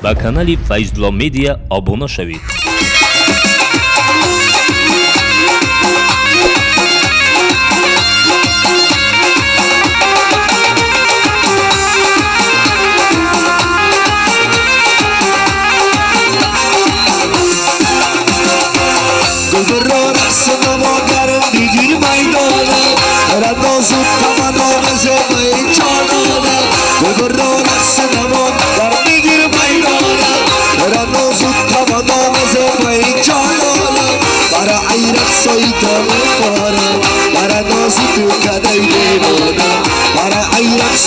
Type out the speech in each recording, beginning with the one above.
ба канали Файзулло Медиа обуна шавед.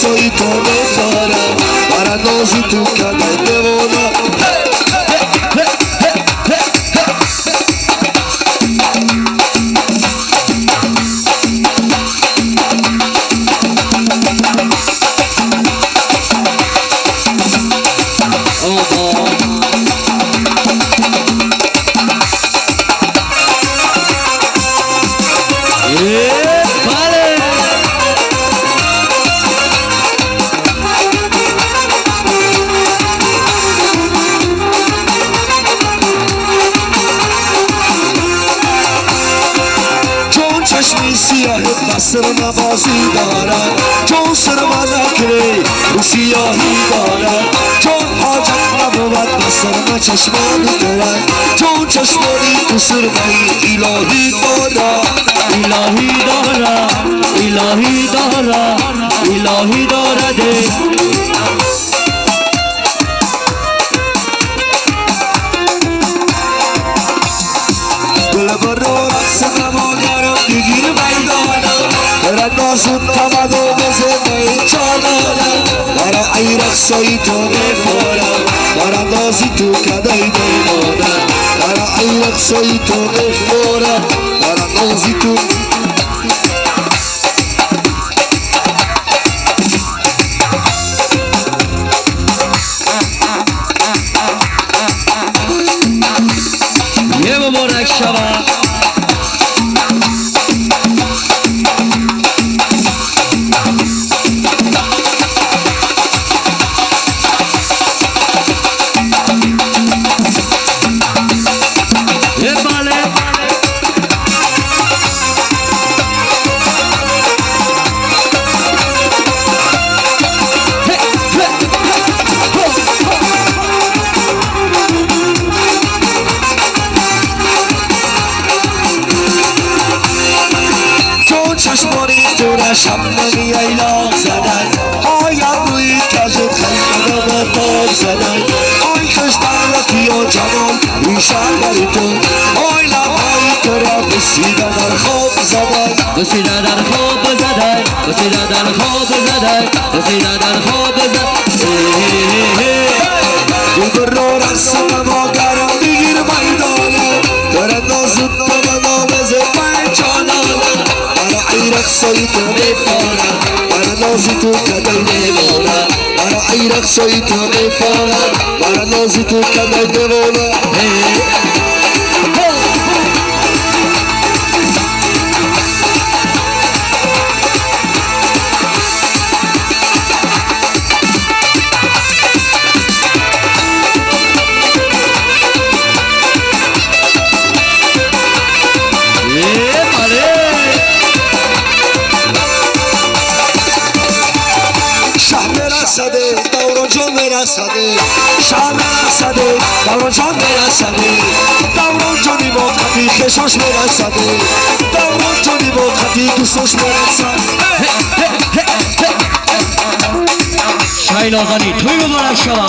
Soy todo para no si tu cara te bola. سرما بازی دارد چون سرما نکره رو سیاهی دارد چون حاجت نبود سرما چشمانی دارد چون چشمانی تو سرمایی الهی دارد الهی دارد الهی دارد الهی دارد گل برو رقص نماگرم بگیر میدانم رنازون تمدو بزه میچانانم برا ایرق سایی تو میخورم برا نازی تو کدای میمانم برا ایرق سایی تو میخورم برا نازی تو یه مبارک شما چشمانی دور شمنی ایلام زدن آیم روی کج خیلی به پاک زدن آی خشتن رفی و جمال ایشان بری تو آی لبهایی تو را بسیده در خواب زدن بسیده در خواب زدن بسیده در خواب زدن بسیده در خواب زدن دو رو رقص ما گرم بگیر میدانه داره نازود تو منامز میچانانه ایرق سایی تو میپارم برا نازی تو کدای میمانم برا ایرق سایی تو میپارم برا نازی تو کدای میمانم دوران جان برسده شهر برسده دوران جان برسده دوران جانی با خطی خشاش برسده دوران جانی با خطی دوستاش برسده شاین آقانی توی مبارک شما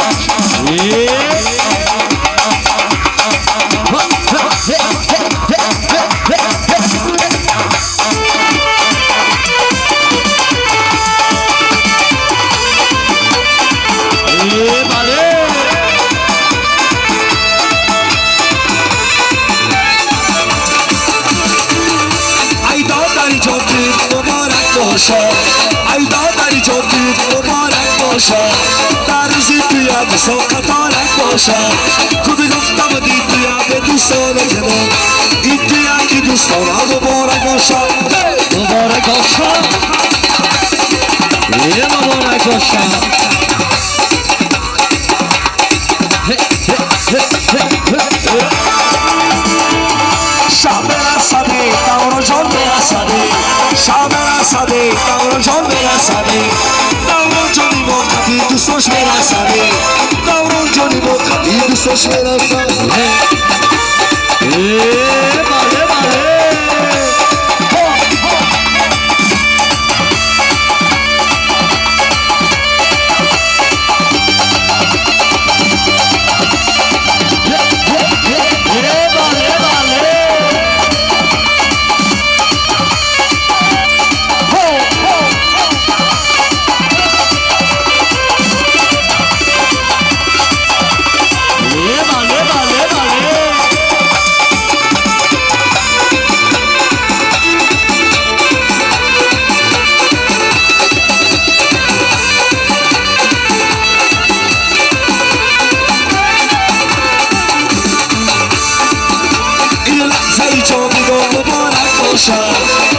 ای دادری جادی مبارک باشد در روزی توی مساقطارک باشد خودی گفتم دید توی به دوستان کنم این توی که دوستان مبارک باشد مبارک باشد مبارک باشد چشم رفتم بله بله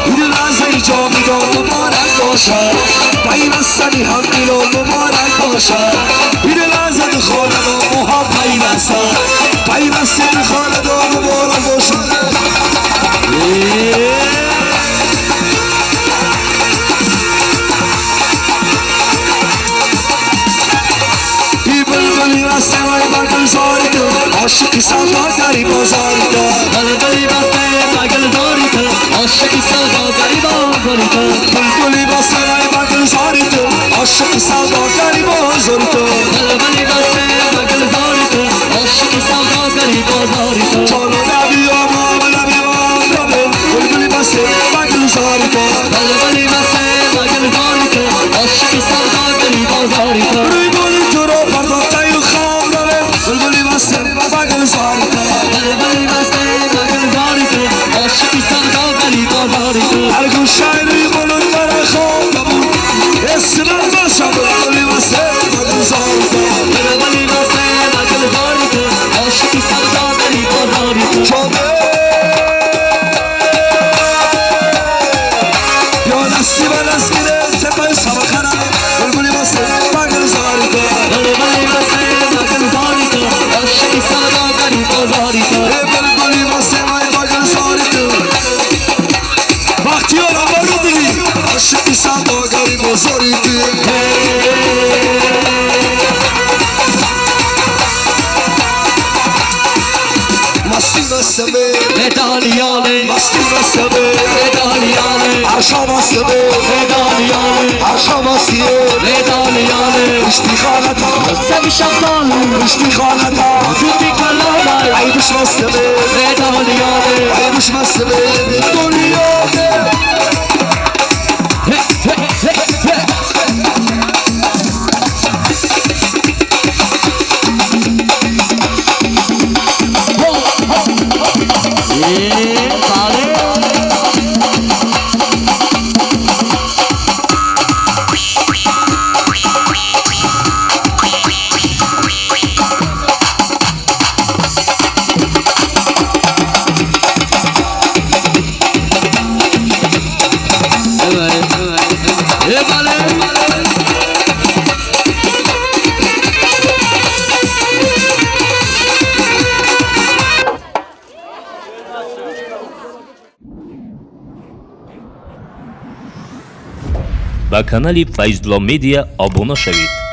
این لحظه جا میدان مبارک باشد پیوستنی هم میلان مبارک باشد این لحظه خالدان مها پیوستن پیوستنی خالدان مبارک باشد این بلبلی بسته وی بگل زاری تو عاشقی سوداگری بازاری تو بلبلی بسته بگل زاری تو عاشقی سوداگری بازاری تو بلبلی بسته وی بگل زاری تو عاشقی سوداگری بازاری تو بلبلی بسته بگل زاری تو عاشقی سوداگری بازاری تو چالو نبی آمام نبی آمام بلبلی بسته بگل زاری تو بلبلی بسته بگل زاری تو عاشقی سوداگری بازاری تو روی گلی تو رو پرداخته و خواب داره بلبلی بسته بگل زاری تو بلبلی بسته بگل زاری تو عاشقی سوداگری بازاری تو هر گوشه روی بلند برای خواب نبود اسم من باشم بلبلی بسته بگل زاری تو بلبلی بسته بگل زاری تو عاشقی سوداگری بازاری تو چوبه یا دستی به دست میره سپای سبخنه بلبلی بسته بگل زاری تو بلبلی بسته بگل زاری تو عاشقی سوداگری بازاری تو بلبلی بسته بگل زاری تو وقتی آرام بارو دیدی عاشقی سوداگری بازاری تو مستی بسته مدالیانه مستی بسته مدالیانه عشا بسته مدالیانه عشا بسته مدالیانه اشتی خانتا سبی شفتان اشتی خانتا زودی کلامه عیبش بسته مدالیانه عیبش بسته دنیا ба канали Файзулло Медиа обуна шавед.